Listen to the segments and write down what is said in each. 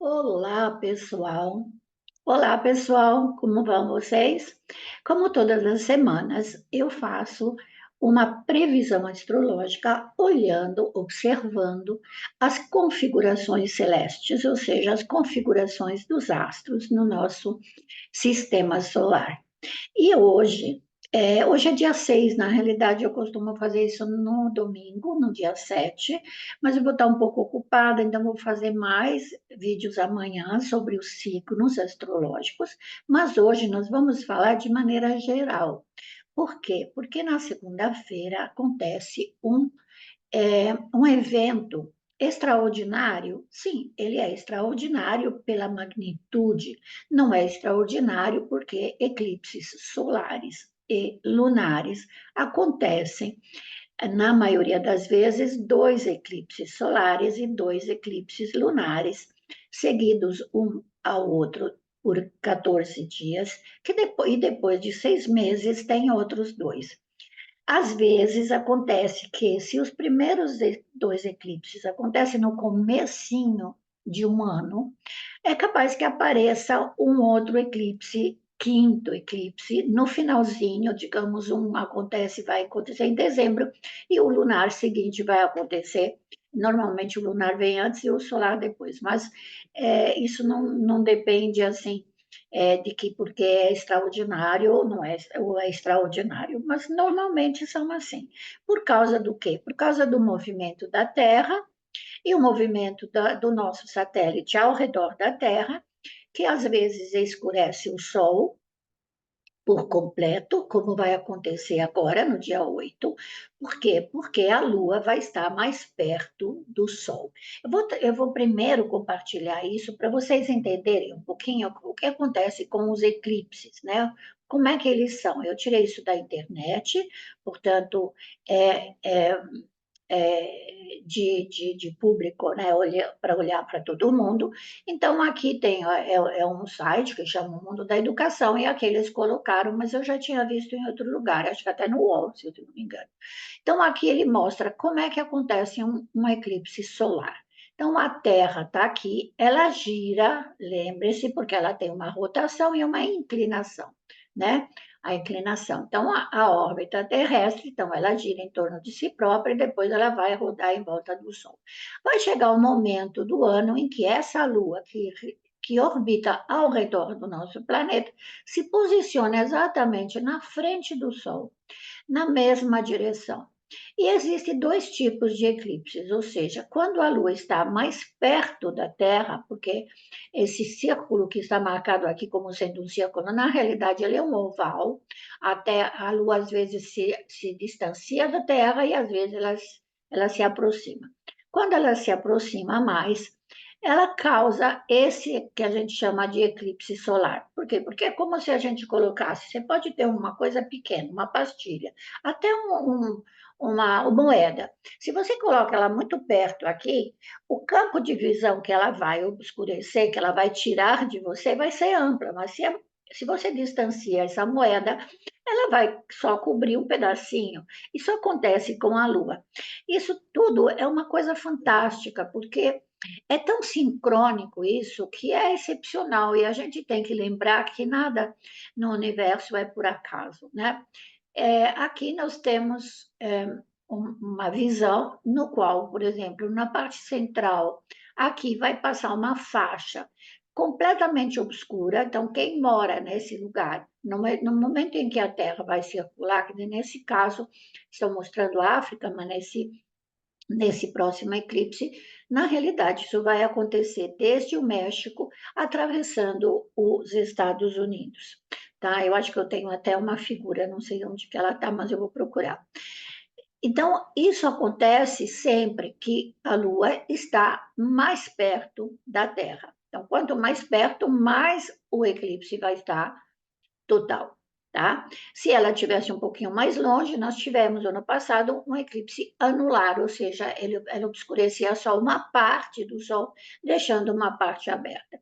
Olá, pessoal. Olá, pessoal, como vão vocês? Como todas as semanas, eu faço uma previsão astrológica olhando, observando as configurações celestes, ou seja, as configurações dos astros no nosso sistema solar. E hoje é dia 6. Na realidade, eu costumo fazer isso no domingo, no dia 7, mas eu vou estar um pouco ocupada, então vou fazer mais vídeos amanhã sobre os signos astrológicos, mas hoje nós vamos falar de maneira geral. Por quê? Porque na segunda-feira acontece um evento extraordinário. Sim, ele é extraordinário pela magnitude, não é extraordinário porque eclipses solares e lunares acontecem, na maioria das vezes, dois eclipses solares e dois eclipses lunares, seguidos um ao outro por 14 dias, e depois de 6 meses tem outros dois. Às vezes acontece que se os primeiros dois eclipses acontecem no comecinho de um ano, é capaz que apareça um outro eclipse, quinto eclipse, no finalzinho, digamos, vai acontecer em dezembro, e o lunar seguinte vai acontecer. Normalmente o lunar vem antes e o solar depois, mas isso não depende assim de que porque é extraordinário ou é extraordinário, mas normalmente são assim. Por causa do quê? Por causa do movimento da Terra e o movimento do nosso satélite ao redor da Terra, que às vezes escurece o Sol por completo, como vai acontecer agora, no dia 8. Por quê? Porque a Lua vai estar mais perto do Sol. Eu vou primeiro compartilhar isso para vocês entenderem um pouquinho o que acontece com os eclipses, né? Como é que eles são? Eu tirei isso da internet, portanto, é, é, de público, né, para olhar para todo mundo. Então, aqui tem um site que chama o Mundo da Educação, e aqui eles colocaram, mas eu já tinha visto em outro lugar, acho que até no UOL, se eu não me engano. Então, aqui ele mostra como é que acontece um eclipse solar. Então, a Terra está aqui, ela gira, lembre-se, porque ela tem uma rotação e uma inclinação, né? A inclinação. Então, a órbita terrestre, então, ela gira em torno de si própria e depois ela vai rodar em volta do Sol. Vai chegar o momento do ano em que essa Lua, que orbita ao redor do nosso planeta, se posiciona exatamente na frente do Sol, na mesma direção. E existem dois tipos de eclipses, ou seja, quando a Lua está mais perto da Terra, porque esse círculo que está marcado aqui como sendo um círculo, na realidade ele é um oval, até a Lua às vezes se distancia da Terra e às vezes ela se aproxima. Quando ela se aproxima mais, ela causa esse que a gente chama de eclipse solar. Por quê? Porque é como se a gente colocasse, você pode ter uma coisa pequena, uma pastilha, até uma moeda. Se você coloca ela muito perto aqui, o campo de visão que ela vai obscurecer, que ela vai tirar de você, vai ser ampla, mas se você distancia essa moeda, ela vai só cobrir um pedacinho. Isso acontece com a Lua. Isso tudo é uma coisa fantástica, porque é tão sincrônico isso que é excepcional e a gente tem que lembrar que nada no universo é por acaso, né? Aqui nós temos uma visão no qual, por exemplo, na parte central, aqui vai passar uma faixa completamente obscura. Então, quem mora nesse lugar, no momento em que a Terra vai circular, que nesse caso, estou mostrando a África, mas nesse próximo eclipse, na realidade, isso vai acontecer desde o México, atravessando os Estados Unidos. Tá? Eu acho que eu tenho até uma figura, não sei onde que ela está, mas eu vou procurar. Então, isso acontece sempre que a Lua está mais perto da Terra. Então, quanto mais perto, mais o eclipse vai estar total, tá? Se ela tivesse um pouquinho mais longe, nós tivemos ano passado um eclipse anular, ou seja, ela obscurecia só uma parte do Sol, deixando uma parte aberta.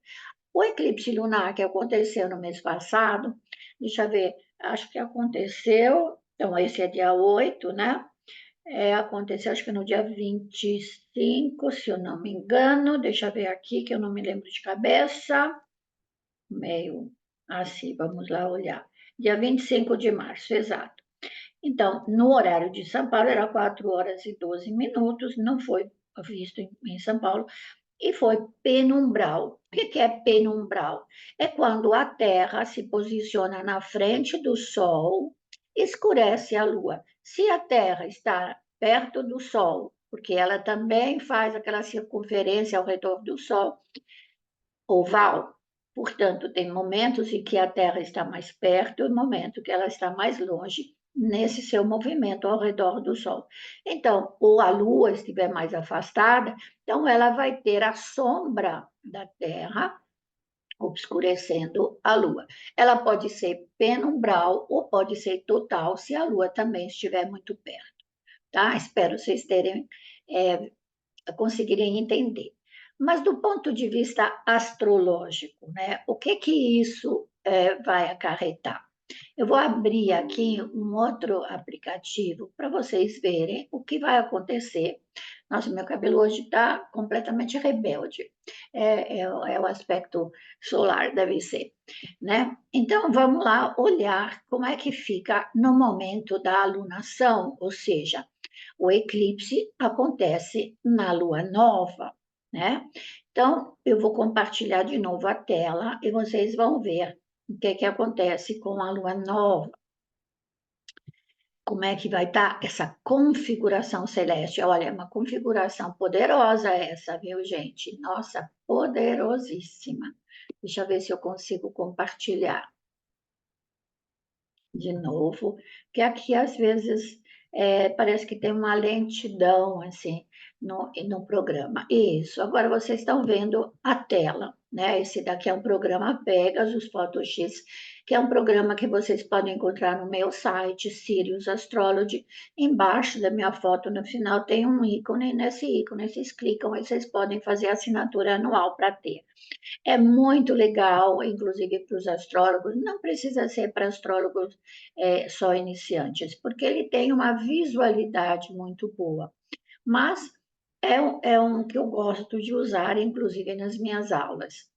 O eclipse lunar que aconteceu no mês passado, deixa eu ver, acho que aconteceu, então esse é dia 8, né? Aconteceu acho que no dia 25, se eu não me engano, deixa eu ver aqui que eu não me lembro de cabeça, meio assim, vamos lá olhar. Dia 25 de março, exato. Então, no horário de São Paulo, era 4 horas e 12 minutos, não foi visto em São Paulo, e foi penumbral. O que é penumbral? É quando a Terra se posiciona na frente do Sol, escurece a Lua. Se a Terra está perto do Sol, porque ela também faz aquela circunferência ao redor do Sol, oval, portanto, tem momentos em que a Terra está mais perto e momentos que ela está mais longe nesse seu movimento ao redor do Sol. Então, ou a Lua estiver mais afastada, então ela vai ter a sombra da Terra obscurecendo a Lua. Ela pode ser penumbral ou pode ser total se a Lua também estiver muito perto, tá? Espero vocês terem é, conseguirem entender. Mas do ponto de vista astrológico, né, o que que isso vai acarretar? Eu vou abrir aqui um outro aplicativo para vocês verem o que vai acontecer. Nossa, meu cabelo hoje está completamente rebelde. É o aspecto solar, deve ser, né? Então, vamos lá olhar como é que fica no momento da alunação, ou seja, o eclipse acontece na lua nova, né? Então, eu vou compartilhar de novo a tela e vocês vão ver o que que acontece com a lua nova. Como é que vai estar essa configuração celeste? Olha, é uma configuração poderosa essa, viu, gente? Nossa, poderosíssima. Deixa eu ver se eu consigo compartilhar de novo, que aqui às vezes parece que tem uma lentidão assim no programa. Isso, agora vocês estão vendo a tela, né? Esse daqui é um programa Pegasus PhotoX, que é um programa que vocês podem encontrar no meu site, Sirius Astrology. Embaixo da minha foto, no final, tem um ícone, nesse ícone vocês clicam e vocês podem fazer assinatura anual para ter. É muito legal, inclusive para os astrólogos, não precisa ser para astrólogos só iniciantes, porque ele tem uma visualidade muito boa. Mas é um que eu gosto de usar, inclusive nas minhas aulas.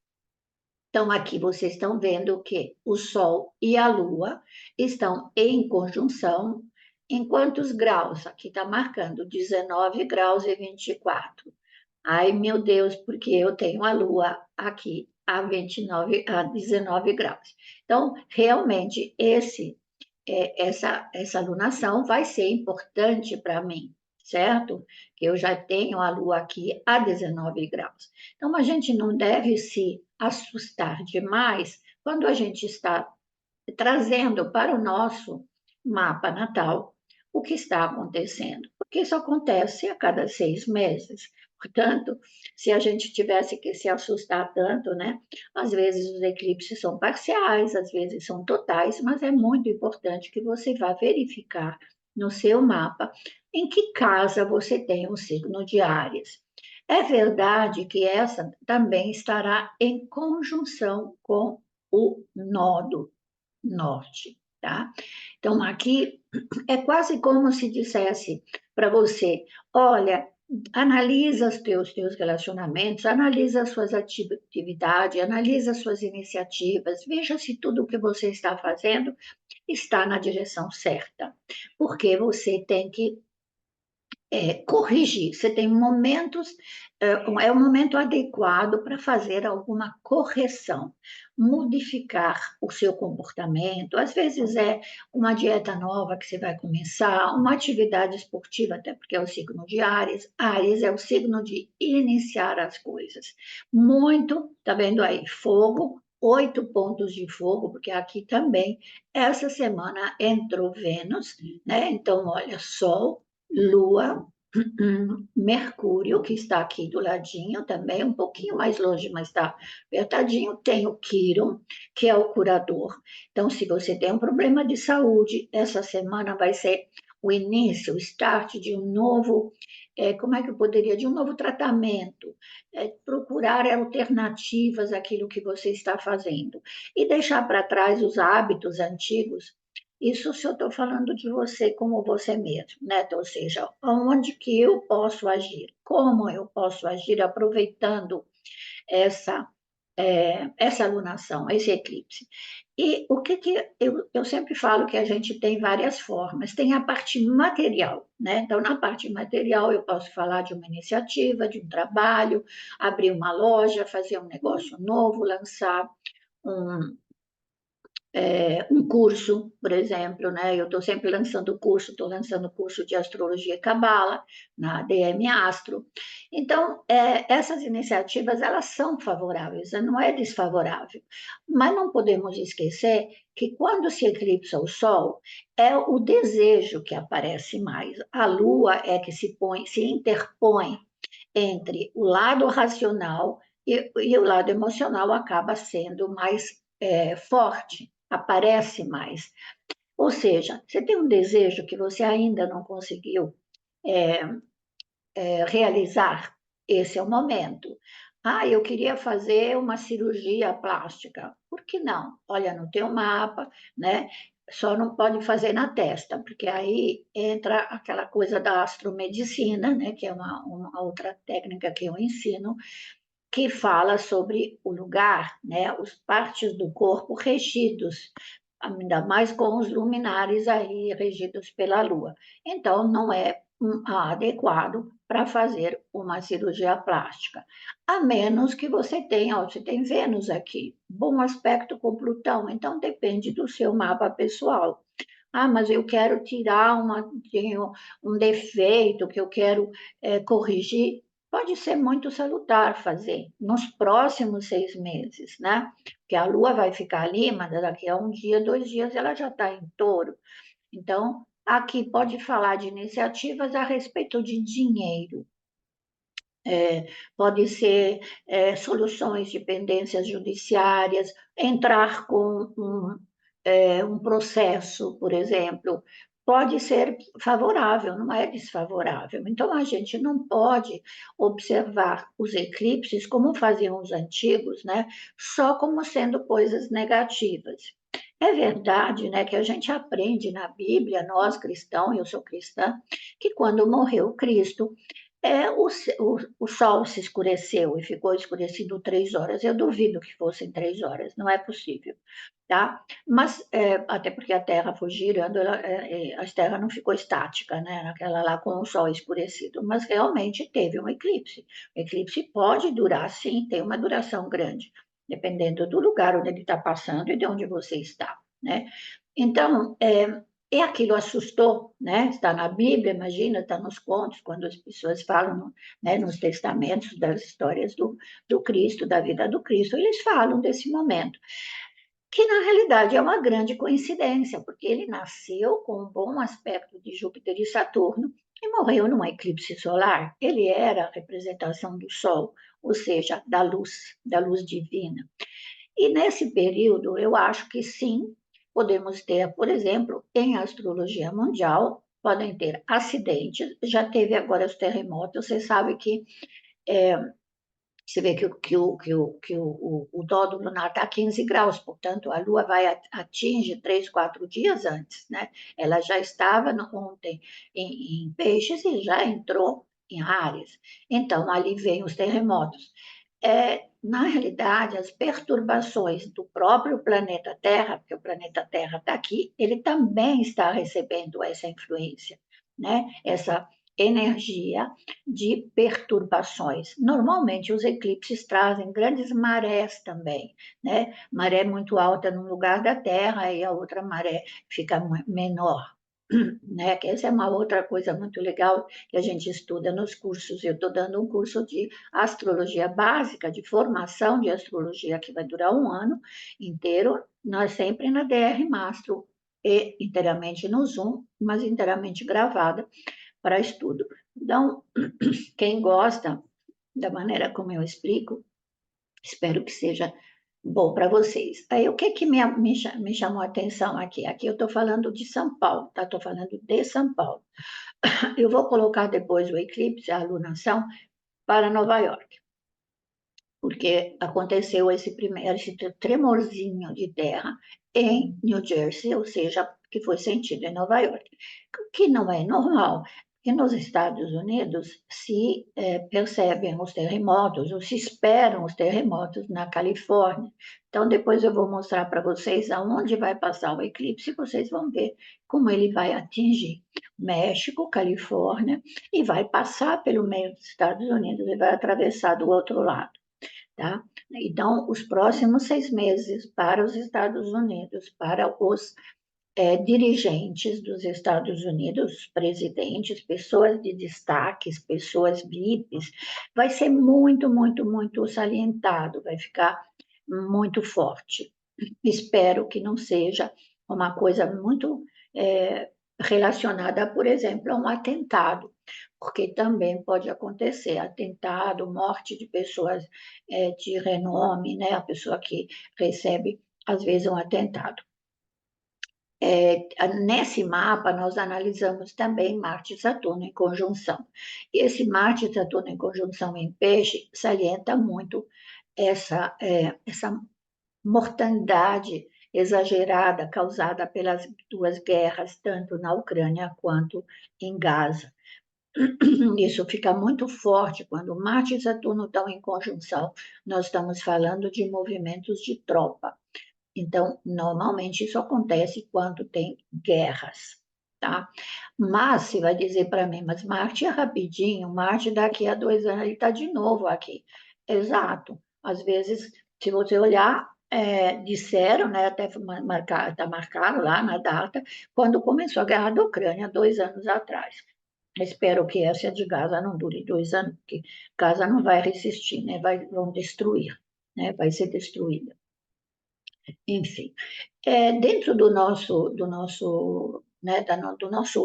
Então, aqui vocês estão vendo que o Sol e a Lua estão em conjunção. Em quantos graus? Aqui está marcando 19 graus e 24. Ai, meu Deus, porque eu tenho a Lua aqui a 29, a 19 graus. Então, realmente, essa alunação vai ser importante para mim, certo? Que eu já tenho a Lua aqui a 19 graus. Então, a gente não deve se assustar demais quando a gente está trazendo para o nosso mapa natal o que está acontecendo, porque isso acontece a cada 6 meses. Portanto, se a gente tivesse que se assustar tanto, né? Às vezes os eclipses são parciais, às vezes são totais, mas é muito importante que você vá verificar no seu mapa em que casa você tem o signo de Áries. É verdade que essa também estará em conjunção com o nodo norte, tá? Então, aqui é quase como se dissesse para você, olha, analisa os teus relacionamentos, analisa as suas atividades, analisa as suas iniciativas, veja se tudo o que você está fazendo está na direção certa, porque você tem que corrigir. Você tem momentos, é o momento adequado para fazer alguma correção, modificar o seu comportamento. Às vezes é uma dieta nova que você vai começar, uma atividade esportiva, até porque é o signo de Áries. Áries é o signo de iniciar as coisas. Muito, tá vendo aí, fogo. 8 pontos de fogo, porque aqui também, essa semana entrou Vênus, né? Então, olha, Sol, Lua, Mercúrio, que está aqui do ladinho também, um pouquinho mais longe, mas está apertadinho. Tem o Quiron, que é o curador. Então, se você tem um problema de saúde, essa semana vai ser o início, o start de um novo, como é que eu poderia, de um novo tratamento, procurar alternativas àquilo que você está fazendo e deixar para trás os hábitos antigos Isso se eu estou falando de você como você mesmo, né? Ou seja, onde que eu posso agir? Como eu posso agir aproveitando essa essa alunação, esse eclipse. E o que, que eu sempre falo que a gente tem várias formas. Tem a parte material, né? Então, na parte material, eu posso falar de uma iniciativa, de um trabalho, abrir uma loja, fazer um negócio novo, lançar um, um curso, por exemplo, né? Eu estou sempre lançando curso, estou lançando curso de astrologia e cabala na DM Astro. Então, essas iniciativas elas são favoráveis, não é desfavorável. Mas não podemos esquecer que quando se eclipsa o Sol, é o desejo que aparece mais. A Lua é que se interpõe entre o lado racional e o lado emocional acaba sendo mais forte, aparece mais. Ou seja, você tem um desejo que você ainda não conseguiu é, realizar, esse é o momento. Ah, eu queria fazer uma cirurgia plástica. Por que não? Olha, no teu mapa, né? Só não pode fazer na testa, porque aí entra aquela coisa da astromedicina, né? Que é uma outra técnica que eu ensino, que fala sobre o lugar, né, os partes do corpo regidos, ainda mais com os luminares aí regidos pela Lua. Então, não é adequado para fazer uma cirurgia plástica, a menos que você tenha, ó, você tem Vênus aqui, bom aspecto com Plutão, então depende do seu mapa pessoal. Ah, mas eu quero tirar tenho um defeito que eu quero corrigir. Pode ser muito salutar fazer nos próximos 6 meses, né? Porque a Lua vai ficar ali, mas daqui a um dia, 2 dias, ela já está em touro. Então, aqui pode falar de iniciativas a respeito de dinheiro. Pode ser soluções de pendências judiciárias, entrar com um processo, por exemplo, pode ser favorável, não é desfavorável. Então, a gente não pode observar os eclipses como faziam os antigos, né? Só como sendo coisas negativas. É verdade, né, que a gente aprende na Bíblia, nós cristãos, eu sou cristã, que quando morreu Cristo, o sol se escureceu e ficou escurecido 3 horas. Eu duvido que fossem 3 horas, não é possível, tá? Mas, até porque a Terra foi girando, a Terra não ficou estática, né? Naquela lá com o sol escurecido, mas realmente teve um eclipse. O eclipse pode durar, sim, tem uma duração grande, dependendo do lugar onde ele está passando e de onde você está, né? Então, e aquilo assustou, né? Está na Bíblia, imagina, está nos contos, quando as pessoas falam, né, nos testamentos das histórias do Cristo, da vida do Cristo, eles falam desse momento, que na realidade é uma grande coincidência, porque ele nasceu com um bom aspecto de Júpiter e Saturno e morreu num eclipse solar. Ele era a representação do Sol, ou seja, da luz divina. E nesse período, eu acho que sim, podemos ter, por exemplo, em astrologia mundial, podem ter acidentes, já teve agora os terremotos, você sabe que você vê que o dó lunar está a 15 graus, portanto, a Lua atinge 3, 4 dias antes, né? Ela já estava ontem em Peixes e já entrou em Áries. Então, ali vem os terremotos. Na realidade, as perturbações do próprio planeta Terra, porque o planeta Terra está aqui, ele também está recebendo essa influência, né? Essa energia de perturbações. Normalmente, os eclipses trazem grandes marés também, né? Maré muito alta num lugar da Terra e a outra maré fica menor. Né? Que essa é uma outra coisa muito legal que a gente estuda nos cursos. Eu estou dando um curso de astrologia básica, de formação de astrologia, que vai durar um ano inteiro, nós sempre na DR Mastro, e inteiramente no Zoom, mas inteiramente gravada para estudo. Então, quem gosta da maneira como eu explico, espero que seja bom para vocês. Aí, o que que me chamou a atenção aqui? Aqui eu estou falando de São Paulo, tá? Estou falando de São Paulo. Eu vou colocar depois o eclipse, a alunação, para Nova York. porque aconteceu esse tremorzinho de terra em New Jersey, ou seja, que foi sentido em Nova York, o que não é normal, porque nos Estados Unidos se percebem os terremotos, ou se esperam os terremotos na Califórnia. Então, depois eu vou mostrar para vocês aonde vai passar o eclipse, vocês vão ver como ele vai atingir México, Califórnia, e vai passar pelo meio dos Estados Unidos e vai atravessar do outro lado. Tá? Então, os próximos 6 meses para os Estados Unidos, para os dirigentes dos Estados Unidos, presidentes, pessoas de destaques, pessoas VIPs, vai ser muito, muito, muito salientado, vai ficar muito forte. Espero que não seja uma coisa muito relacionada, por exemplo, a um atentado, porque também pode acontecer atentado, morte de pessoas de renome, né? A pessoa que recebe, às vezes, um atentado. Nesse mapa, nós analisamos também Marte e Saturno em conjunção. E esse Marte e Saturno em conjunção em Peixe salienta muito essa mortandade exagerada causada pelas duas guerras, tanto na Ucrânia quanto em Gaza. Isso fica muito forte quando Marte e Saturno estão em conjunção. Nós estamos falando de movimentos de tropa. Então, normalmente isso acontece quando tem guerras, tá? Mas você vai dizer para mim, mas Marte é rapidinho, Marte daqui a 2 anos ele está de novo aqui. Exato. Às vezes, se você olhar, disseram, né, até está marcado lá na data, quando começou a guerra da Ucrânia, 2 anos atrás. Espero que essa de Gaza não dure 2 anos, porque Gaza não vai resistir, né? Vão destruir, né? Vai ser destruída. Enfim, dentro do nosso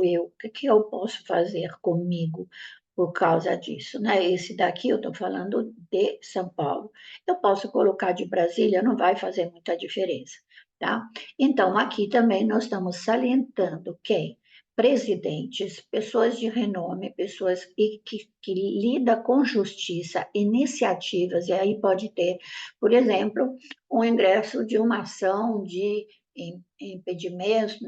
eu, o que eu posso fazer comigo por causa disso, né? Esse daqui eu estou falando de São Paulo. Eu posso colocar de Brasília, não vai fazer muita diferença, tá? Então, aqui também nós estamos salientando quem? Presidentes, pessoas de renome, pessoas que lidam com justiça, iniciativas, e aí pode ter, por exemplo, o ingresso de uma ação de impedimentos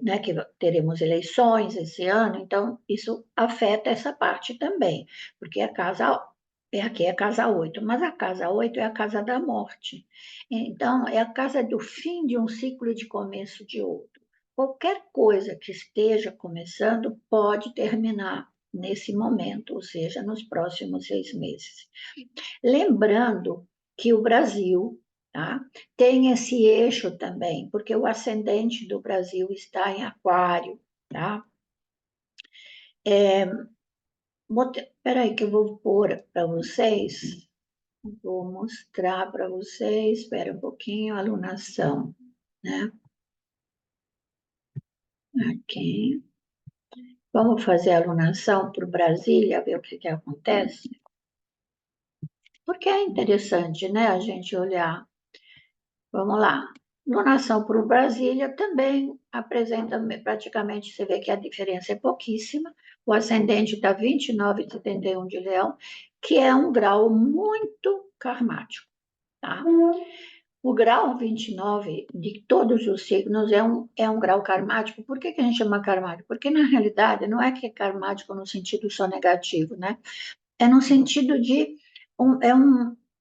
né, que teremos eleições esse ano, então isso afeta essa parte também, porque aqui é a casa 8, mas a casa 8 é a casa da morte. Então, é a casa do fim de um ciclo de começo de outro. Qualquer coisa que esteja começando pode terminar nesse momento, ou seja, nos próximos 6 meses. Lembrando que o Brasil, tá, tem esse eixo também, porque o ascendente do Brasil está em Aquário. Tá? Espera aí que eu vou pôr para vocês, vou mostrar para vocês, espera um pouquinho, alunação, né? Aqui. Vamos fazer a alunação para o Brasília, ver o que acontece? Porque é interessante, né, a gente olhar. Vamos lá. Lunação para o Brasília também apresenta praticamente, você vê que a diferença é pouquíssima. O ascendente está 29,71 de Leão, que é um grau muito karmático. Tá? O grau 29 de todos os signos é um grau karmático. Por que a gente chama karmático? Porque, na realidade, não é que é karmático no sentido só negativo, né? É no sentido de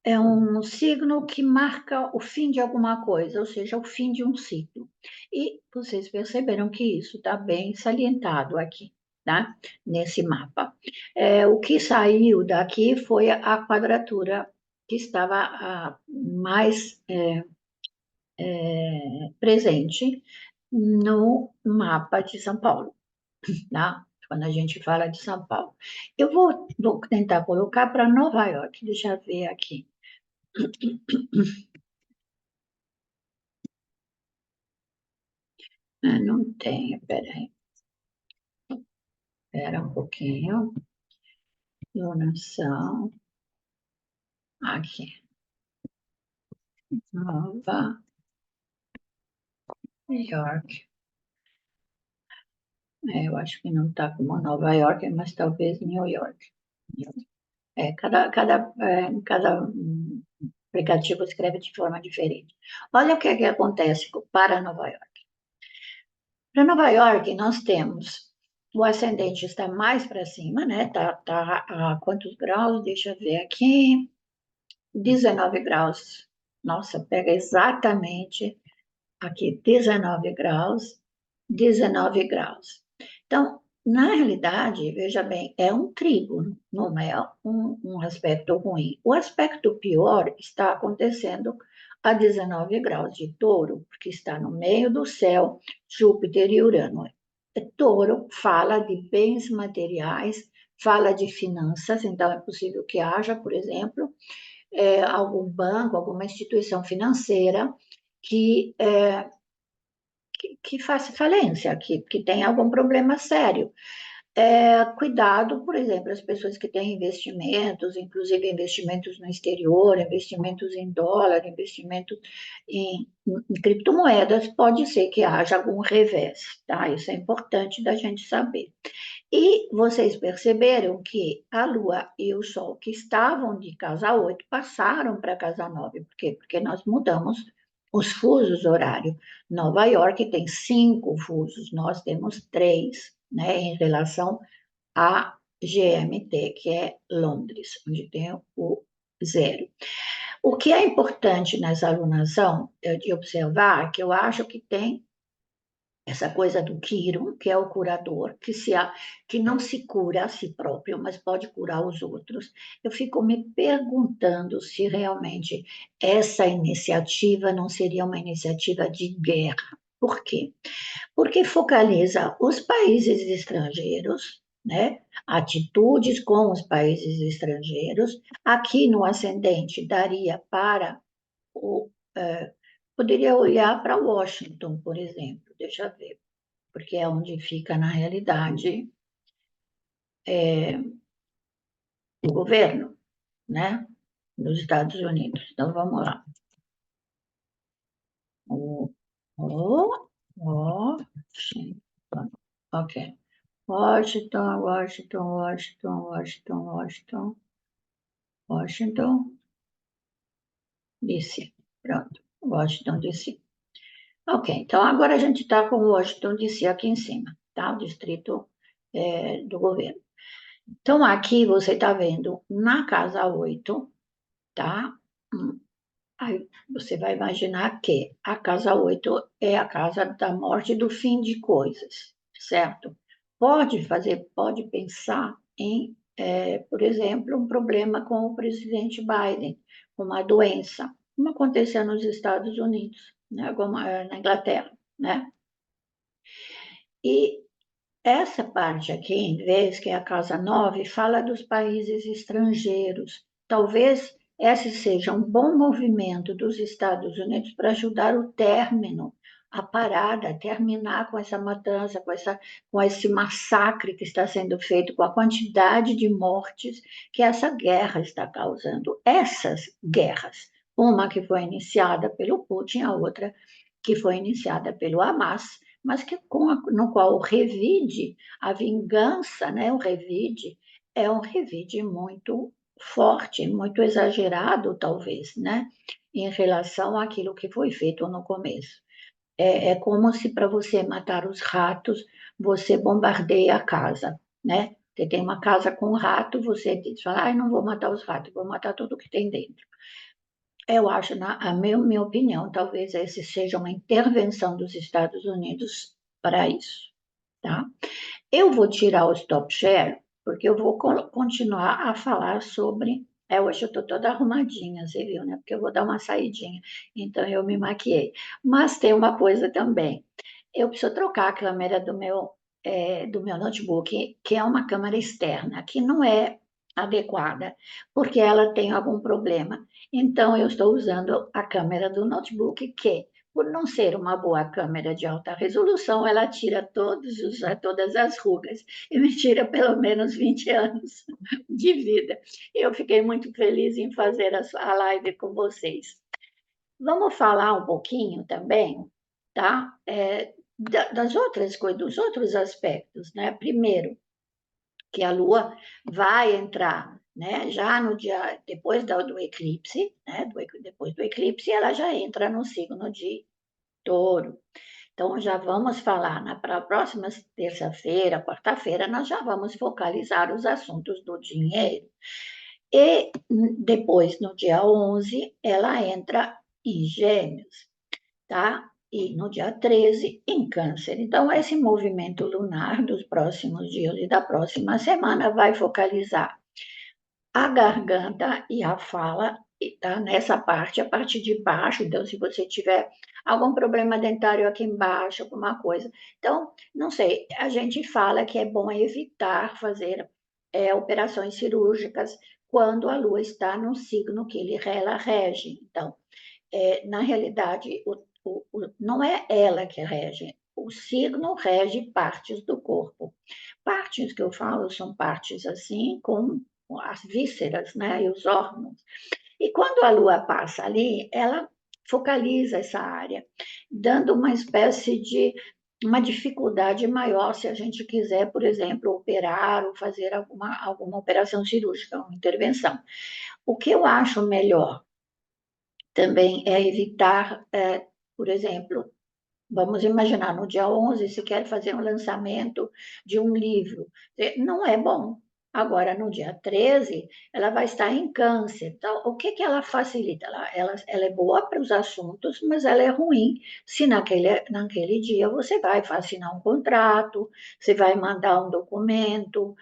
é um signo que marca o fim de alguma coisa, ou seja, o fim de um ciclo. E vocês perceberam que isso está bem salientado aqui, tá? Nesse mapa. O que saiu daqui foi a quadratura que estava mais presente no mapa de São Paulo, tá? Quando a gente fala de São Paulo. Eu vou tentar colocar para Nova York, deixa eu ver aqui. Não tenho, peraí. Espera um pouquinho. Lunação. Aqui. Nova York. Eu acho que não está como Nova York, mas talvez New York. Cada aplicativo escreve de forma diferente. Olha o que é que acontece para Nova York. Para Nova York, nós temos o ascendente está mais para cima, né? Tá a quantos graus? Deixa eu ver aqui. 19 graus. Nossa, pega exatamente aqui, 19 graus, 19 graus. Então, na realidade, veja bem, é um trígono, não é um aspecto ruim. O aspecto pior está acontecendo a 19 graus de Touro, porque está no meio do céu, Júpiter e Urano. Touro fala de bens materiais, fala de finanças, então é possível que haja, por exemplo, algum banco, alguma instituição financeira que que faça falência, que tem algum problema sério. Cuidado, por exemplo, as pessoas que têm investimentos, inclusive investimentos no exterior, investimentos em dólar, investimentos em criptomoedas, pode ser que haja algum revés, tá? Isso é importante da gente saber. E vocês perceberam que a Lua e o Sol, que estavam de casa 8 passaram para casa 9. Por quê? Porque nós mudamos os fusos horários. Nova York tem 5 fusos, nós temos 3, né, em relação a GMT, que é Londres, onde tem o zero. O que é importante nessa alunação de observar, que eu acho que tem essa coisa do Quirón, que é o curador, que não se cura a si próprio, mas pode curar os outros. Eu fico me perguntando se realmente essa iniciativa não seria uma iniciativa de guerra. Por quê? Porque focaliza os países estrangeiros, né? Atitudes com os países estrangeiros. Aqui no ascendente daria para o poderia olhar para Washington, por exemplo, deixa eu ver, porque é onde fica, na realidade, o governo, né, dos Estados Unidos. Então, vamos lá. O, Washington. Ok. Washington, Washington, Washington, Washington, Washington, Washington, D.C. Pronto, Washington, D.C. Ok, então agora a gente está com Washington, D.C. aqui em cima, tá? O distrito do governo. Então, aqui você está vendo na casa 8, tá? Aí você vai imaginar que a casa 8 é a casa da morte, do fim de coisas, certo? Pode pensar em, por exemplo, um problema com o presidente Biden, uma doença, como aconteceu nos Estados Unidos, né? Como na Inglaterra, né? E essa parte aqui, em vez que é a casa 9, fala dos países estrangeiros. Talvez esse seja um bom movimento dos Estados Unidos para ajudar o término, a parada, terminar com essa matança, com esse massacre que está sendo feito, com a quantidade de mortes que essa guerra está causando. Essas guerras, uma que foi iniciada pelo Putin, a outra que foi iniciada pelo Hamas, mas no qual o revide, a vingança, né, o revide, é um revide muito forte, muito exagerado, talvez, né, em relação àquilo que foi feito no começo. É como se para você matar os ratos, você bombardeia a casa, né? Você tem uma casa com rato, você diz, fala, não vou matar os ratos, vou matar tudo que tem dentro. Eu acho, minha opinião, talvez essa seja uma intervenção dos Estados Unidos para isso, tá? Eu vou tirar o stop share, porque eu vou continuar a falar sobre. Hoje eu estou toda arrumadinha, você viu, né? Porque eu vou dar uma saidinha, então eu me maquiei. Mas tem uma coisa também, eu preciso trocar a câmera do meu notebook, que é uma câmera externa, que não é adequada, porque ela tem algum problema. Então, eu estou usando a câmera do notebook, que, por não ser uma boa câmera de alta resolução, ela tira todas as rugas e me tira pelo menos 20 anos de vida. Eu fiquei muito feliz em fazer a live com vocês. Vamos falar um pouquinho também, tá? Das outras coisas, dos outros aspectos, né? Primeiro, que a Lua vai entrar né? Já no dia depois do eclipse, né? Depois do eclipse, ela já entra no signo de Touro. Então, já vamos falar para a próxima terça-feira, quarta-feira, nós já vamos focalizar os assuntos do dinheiro. E depois, no dia 11, ela entra em Gêmeos, tá? E no dia 13, em Câncer. Então, esse movimento lunar dos próximos dias e da próxima semana vai focalizar a garganta e a fala, tá? Nessa parte, a parte de baixo. Então, se você tiver algum problema dentário aqui embaixo, alguma coisa. Então, não sei, a gente fala que é bom evitar fazer operações cirúrgicas quando a lua está no signo que ela rege. Então, na realidade, não é ela que rege, o signo rege partes do corpo. Partes que eu falo são partes assim, com as vísceras, né, e os órgãos. E quando a lua passa ali, ela focaliza essa área, dando uma espécie de uma dificuldade maior se a gente quiser, por exemplo, operar ou fazer alguma operação cirúrgica, uma intervenção. O que eu acho melhor também é evitar, por exemplo, vamos imaginar, no dia 11, se quer fazer um lançamento de um livro. Não é bom. Agora, no dia 13, ela vai estar em Câncer. Então, o que ela facilita? Ela é boa para os assuntos, mas ela é ruim se naquele dia você vai assinar um contrato, você vai mandar um documento,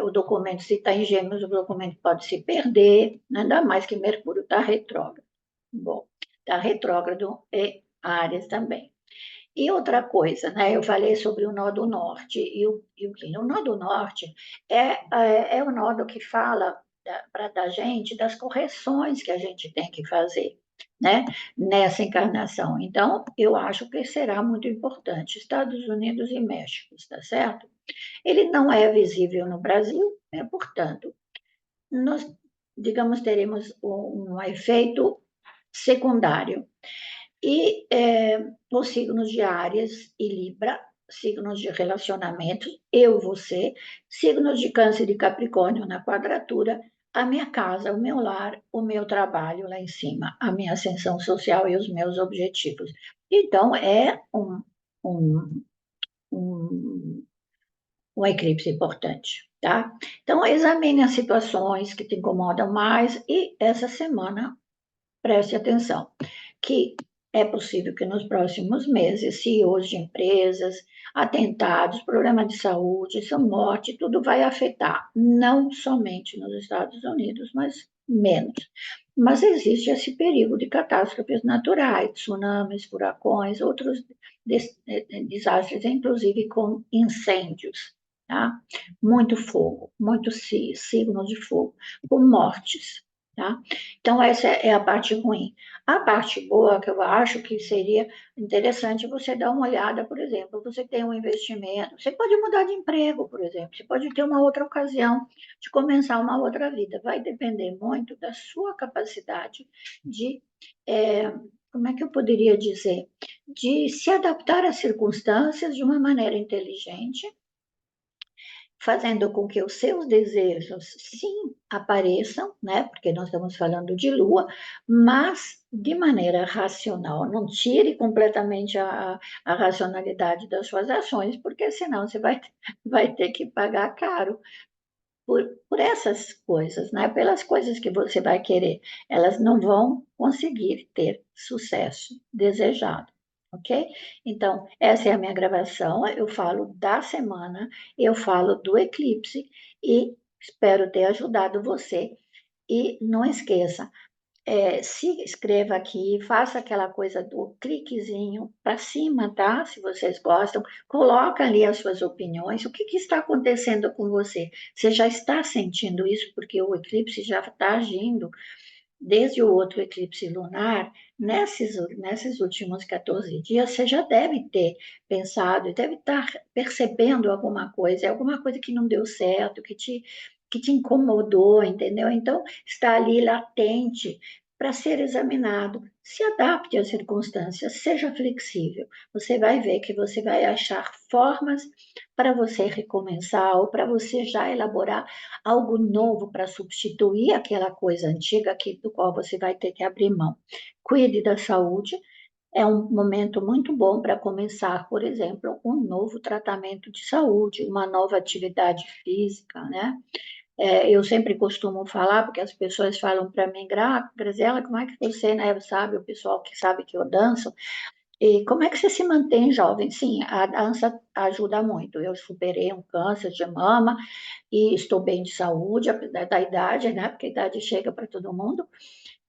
o documento, se está em Gêmeos, o documento pode se perder, ainda mais que Mercúrio está retrógrado. Bom, está retrógrado e Áries também. E outra coisa, né? Eu falei sobre o nó do norte e o que? O nó do norte é o nó que fala para da gente das correções que a gente tem que fazer, né? Nessa encarnação. Então, eu acho que será muito importante. Estados Unidos e México, está certo? Ele não é visível no Brasil, né? Portanto, nós, digamos, teremos um efeito secundário e os signos de Áries e Libra, signos de relacionamento, eu, você, signos de Câncer e Capricórnio na quadratura, a minha casa, o meu lar, o meu trabalho lá em cima, a minha ascensão social e os meus objetivos. Então, é um, um, um eclipse importante, tá? Então, examine as situações que te incomodam mais e essa semana preste atenção, que é possível que nos próximos meses, CEOs de empresas, atentados, problemas de saúde, essa morte, tudo vai afetar, não somente nos Estados Unidos, mas menos. Mas existe esse perigo de catástrofes naturais, tsunamis, furacões, outros desastres, inclusive com incêndios, tá? Muito fogo, muito signo de fogo, com mortes, tá? Então, essa é a parte ruim. A parte boa, que eu acho que seria interessante você dar uma olhada, por exemplo, você tem um investimento, você pode mudar de emprego, por exemplo, você pode ter uma outra ocasião de começar uma outra vida. Vai depender muito da sua capacidade de, como é que eu poderia dizer, de se adaptar às circunstâncias de uma maneira inteligente, fazendo com que os seus desejos sim apareçam, né? Porque nós estamos falando de lua, mas de maneira racional. Não tire completamente a racionalidade das suas ações, porque senão você vai ter que pagar caro por essas coisas, né? Pelas coisas que você vai querer. Elas não vão conseguir ter sucesso desejado. Ok? Então, essa é a minha gravação. Eu falo da semana, eu falo do eclipse e espero ter ajudado você. E não esqueça, se inscreva aqui, faça aquela coisa do cliquezinho para cima, tá? Se vocês gostam, coloca ali as suas opiniões. O que está acontecendo com você? Você já está sentindo isso porque o eclipse já está agindo desde o outro eclipse lunar, nesses últimos 14 dias, você já deve ter pensado, deve estar percebendo alguma coisa que não deu certo, que te incomodou, entendeu? Então, está ali latente, para ser examinado. Se adapte às circunstâncias, seja flexível. Você vai ver que você vai achar formas para você recomeçar ou para você já elaborar algo novo para substituir aquela coisa antiga do qual você vai ter que abrir mão. Cuide da saúde. É um momento muito bom para começar, por exemplo, um novo tratamento de saúde, uma nova atividade física, né? Eu sempre costumo falar, porque as pessoas falam para mim, Graziela, como é que você, né, sabe, o pessoal que sabe que eu danço, e como é que você se mantém jovem? Sim, a dança ajuda muito. Eu superei um câncer de mama e estou bem de saúde, apesar da idade, né, porque a idade chega para todo mundo.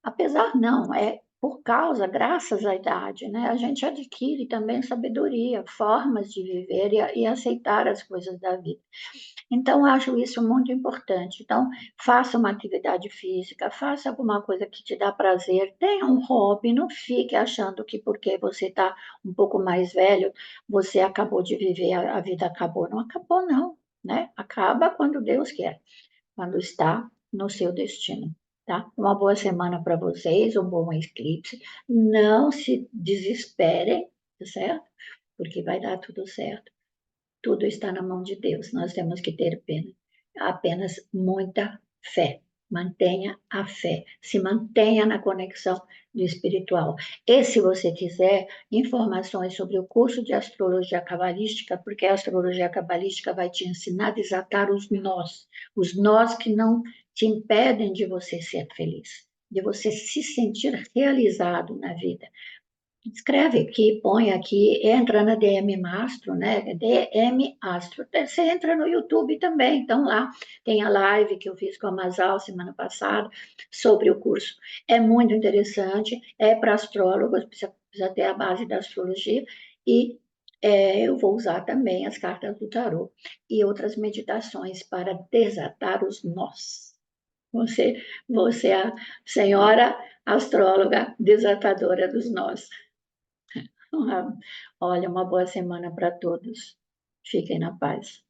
Apesar não, é por causa, graças à idade, né, a gente adquire também sabedoria, formas de viver e aceitar as coisas da vida. Então, eu acho isso muito importante. Então, faça uma atividade física, faça alguma coisa que te dá prazer, tenha um hobby, não fique achando que porque você está um pouco mais velho, você acabou de viver, a vida acabou. Não acabou, não, né? Acaba quando Deus quer, quando está no seu destino. Tá? Uma boa semana para vocês, um bom eclipse. Não se desesperem, tá certo? Porque vai dar tudo certo. Tudo está na mão de Deus. Nós temos que ter apenas muita fé. Mantenha a fé. Se mantenha na conexão do espiritual. E se você quiser informações sobre o curso de astrologia cabalística, porque a astrologia cabalística vai te ensinar a desatar os nós que não te impedem de você ser feliz, de você se sentir realizado na vida. Escreve aqui, põe aqui, entra na DM Mastro, né? DM Astro. Você entra no YouTube também, então lá tem a live que eu fiz com a Masal semana passada sobre o curso. É muito interessante, é para astrólogos, precisa ter a base da astrologia e eu vou usar também as cartas do tarô e outras meditações para desatar os nós. Você é a senhora astróloga desatadora dos nós. Olha, uma boa semana para todos. Fiquem na paz.